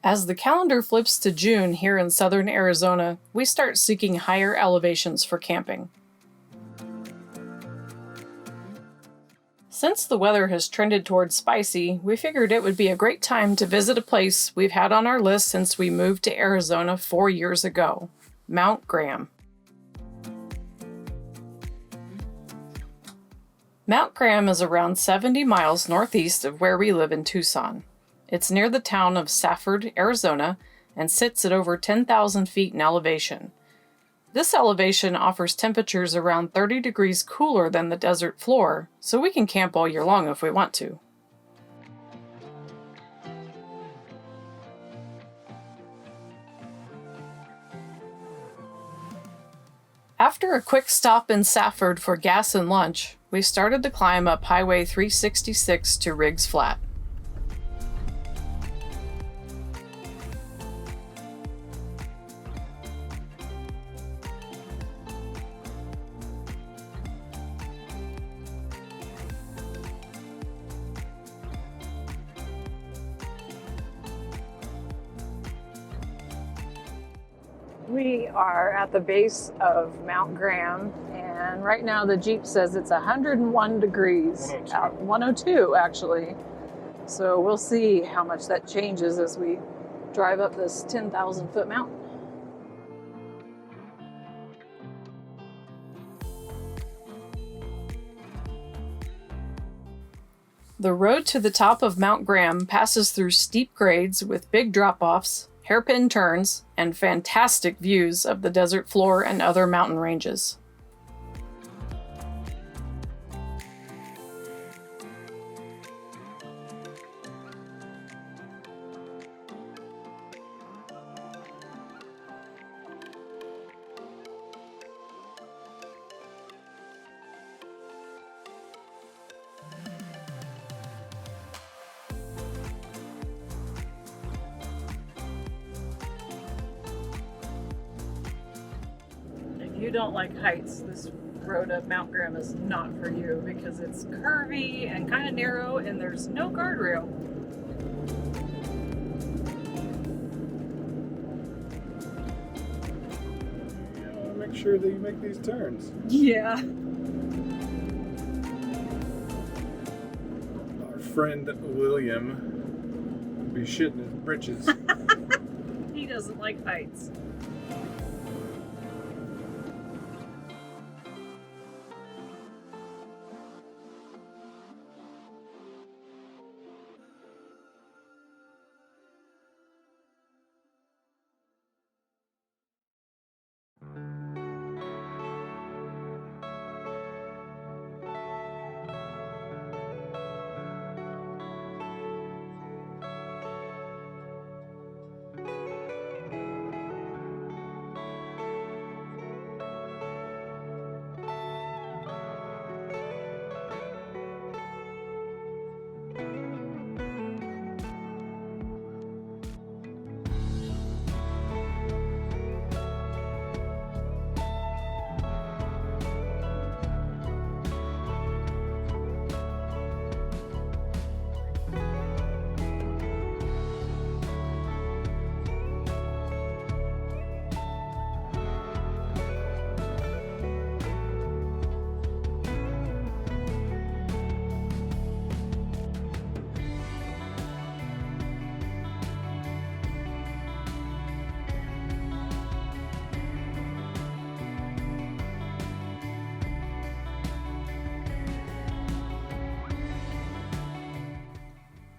As the calendar flips to June here in southern Arizona, we start seeking higher elevations for camping. Since the weather has trended towards spicy, we figured it would be a great time to visit a place we've had on our list since we moved to Arizona 4 years ago, Mount Graham. Mount Graham is around 70 miles northeast of where we live in Tucson. It's near the town of Safford, Arizona, and sits at over 10,000 feet in elevation. This elevation offers temperatures around 30 degrees cooler than the desert floor, so we can camp all year long if we want to. After a quick stop in Safford for gas and lunch, we started to climb up Highway 366 to Riggs Flat. We are at the base of Mount Graham, and right now the Jeep says it's 101 degrees. 102 actually. So we'll see how much that changes as we drive up this 10,000 foot mountain. The road to the top of Mount Graham passes through steep grades with big drop-offs, hairpin turns, and fantastic views of the desert floor and other mountain ranges. If you don't like heights, this road up Mount Graham is not for you because it's curvy and kind of narrow and there's no guardrail. Make sure that you make these turns. Yeah. Our friend William would be shitting his britches. He doesn't like heights.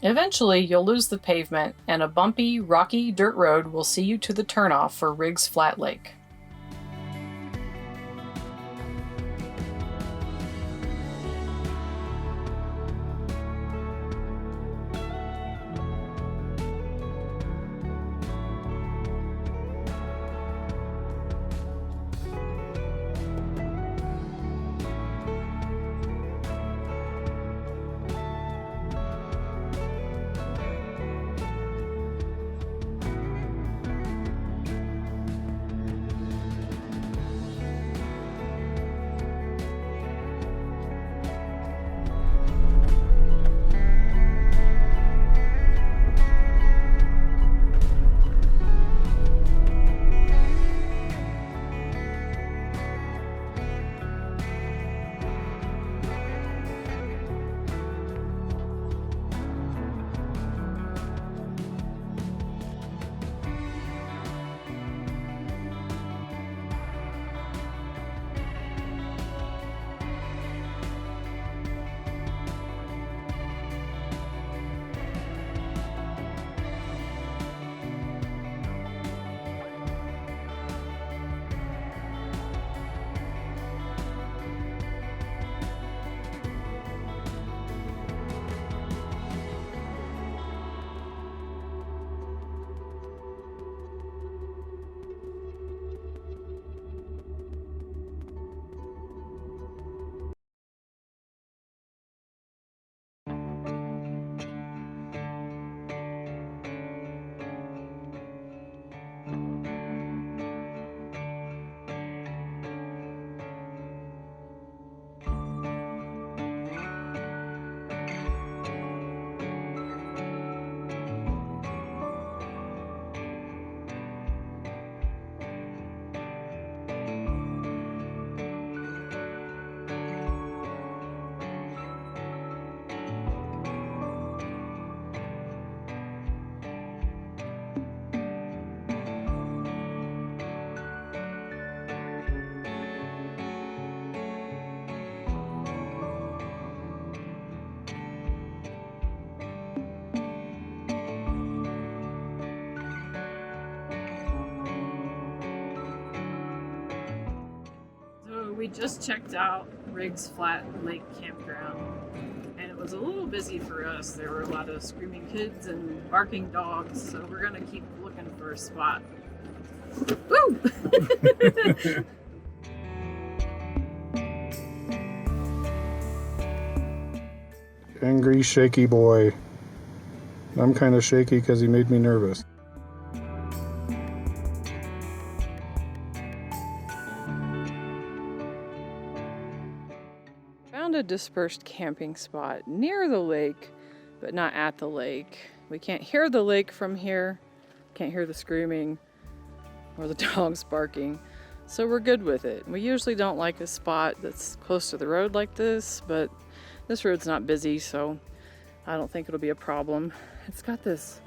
Eventually, you'll lose the pavement, and a bumpy, rocky dirt road will see you to the turnoff for Riggs Flat Lake. just checked out Riggs Flat Lake Campground, and it was a little busy for us. There were a lot of screaming kids and barking dogs, so we're gonna keep looking for a spot. Woo! Angry, shaky boy. I'm kind of shaky because he made me nervous. Found a dispersed camping spot near the lake, but not at the lake. We can't hear the lake from here. Can't hear the screaming or the dogs barking. So we're good with it. We usually don't like a spot that's close to the road like this, but this road's not busy, so I don't think it'll be a problem. It's got this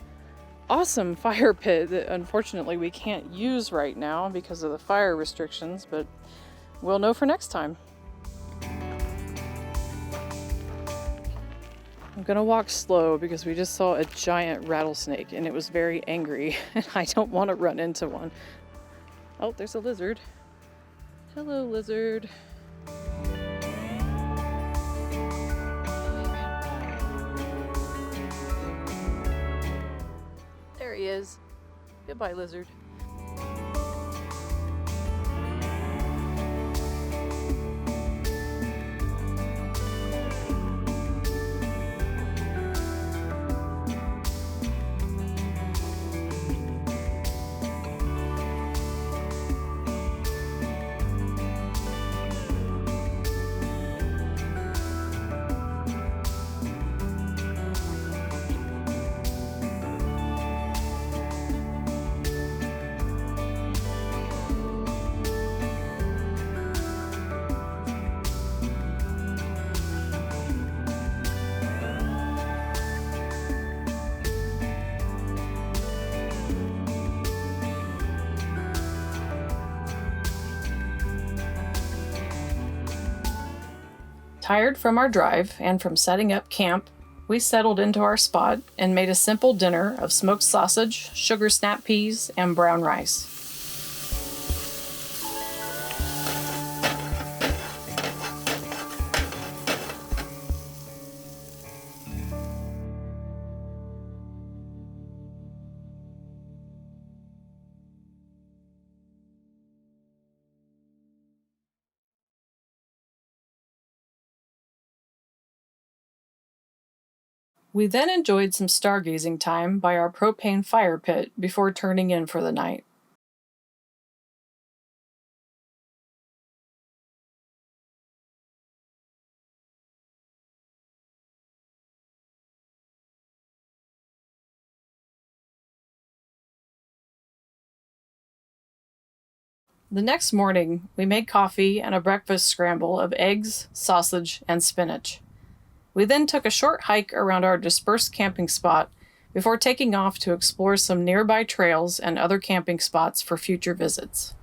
awesome fire pit that unfortunately we can't use right now because of the fire restrictions, but we'll know for next time. I'm gonna walk slow because we just saw a giant rattlesnake and it was very angry and I don't want to run into one. Oh, there's a lizard. Hello, lizard. There he is. Goodbye, lizard. Tired from our drive and from setting up camp, we settled into our spot and made a simple dinner of smoked sausage, sugar snap peas, and brown rice. We then enjoyed some stargazing time by our propane fire pit before turning in for the night. The next morning, we made coffee and a breakfast scramble of eggs, sausage, and spinach. We then took a short hike around our dispersed camping spot before taking off to explore some nearby trails and other camping spots for future visits.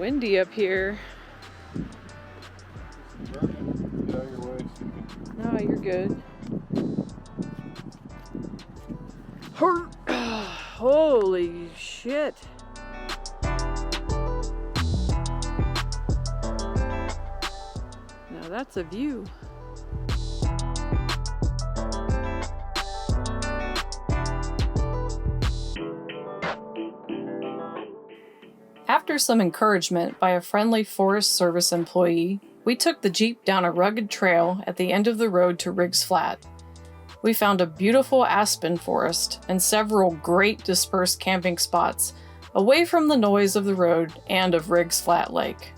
windy up here. Get out of your way so you can... No, you're good. Holy shit. Now that's a view. After some encouragement by a friendly Forest Service employee, we took the Jeep down a rugged trail at the end of the road to Riggs Flat. We found a beautiful aspen forest and several great dispersed camping spots away from the noise of the road and of Riggs Flat Lake.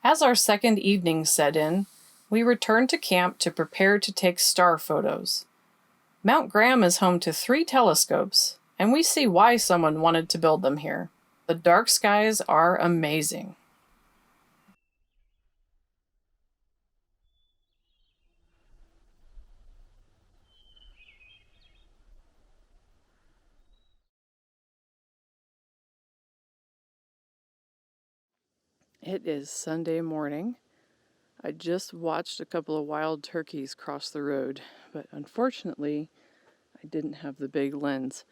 As our second evening set in, we returned to camp to prepare to take star photos. Mount Graham is home to 3 telescopes, and we see why someone wanted to build them here. The dark skies are amazing. It is Sunday morning. I just watched a couple of wild turkeys cross the road, but unfortunately, I didn't have the big lens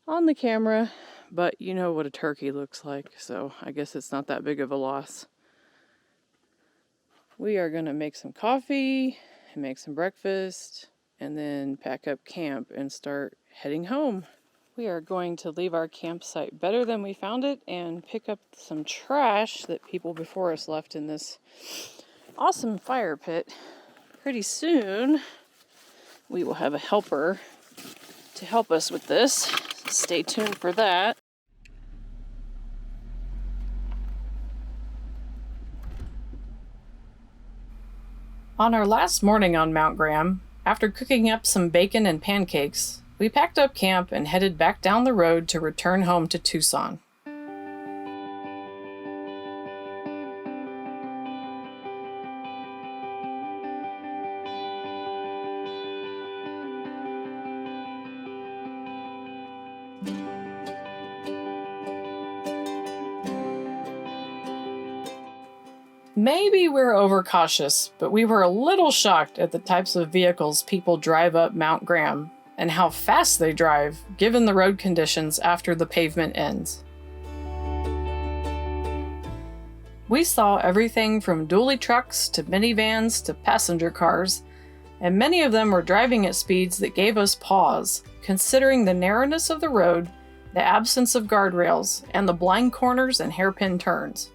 on the camera, but you know what a turkey looks like, so I guess it's not that big of a loss. We are going to make some coffee and make some breakfast and then pack up camp and start heading home. We are going to leave our campsite better than we found it and pick up some trash that people before us left in this awesome fire pit. Pretty soon, we will have a helper to help us with this. Stay tuned for that. On our last morning on Mount Graham, after cooking up some bacon and pancakes, we packed up camp and headed back down the road to return home to Tucson. Maybe we're overcautious, but we were a little shocked at the types of vehicles people drive up Mount Graham, and how fast they drive given the road conditions after the pavement ends. We saw everything from dually trucks to minivans to passenger cars, and many of them were driving at speeds that gave us pause, considering the narrowness of the road, the absence of guardrails, and the blind corners and hairpin turns.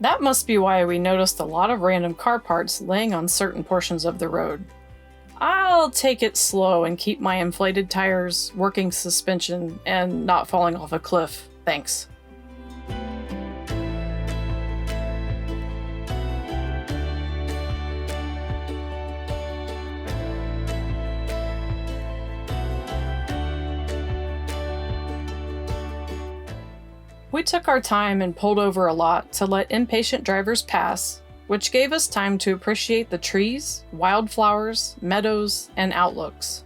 That must be why we noticed a lot of random car parts laying on certain portions of the road. I'll take it slow and keep my inflated tires, working suspension, and not falling off a cliff, thanks. We took our time and pulled over a lot to let impatient drivers pass, which gave us time to appreciate the trees, wildflowers, meadows, and outlooks.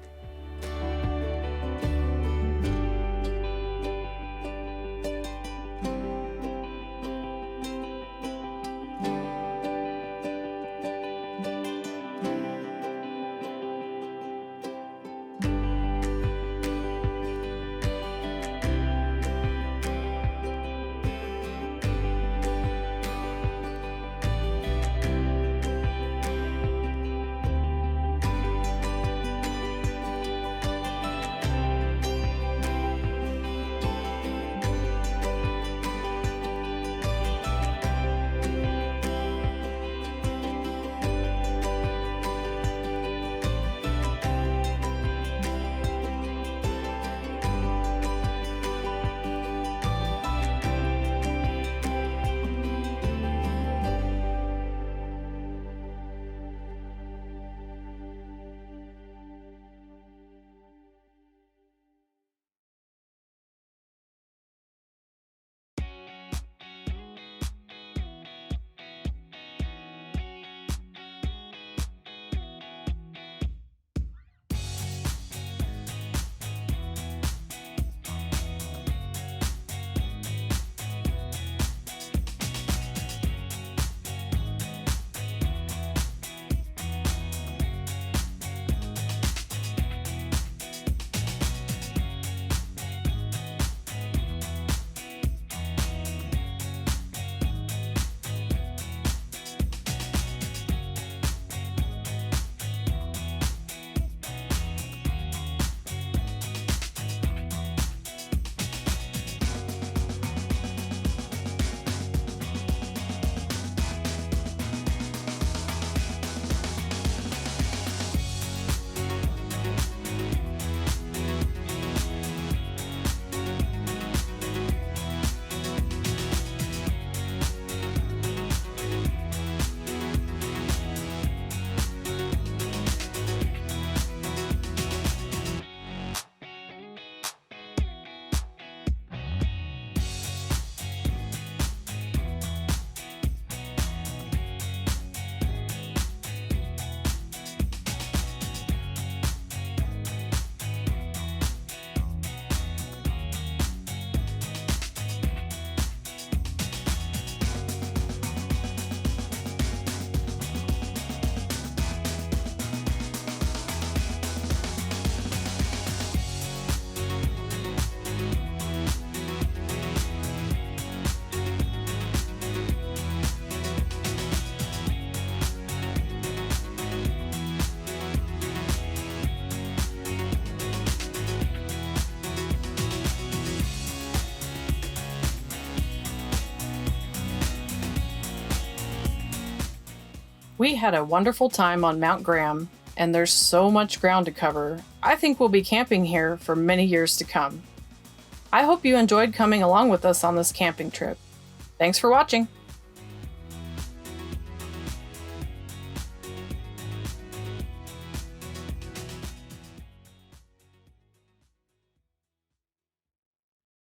We had a wonderful time on Mount Graham, and there's so much ground to cover. I think we'll be camping here for many years to come. I hope you enjoyed coming along with us on this camping trip. Thanks for watching.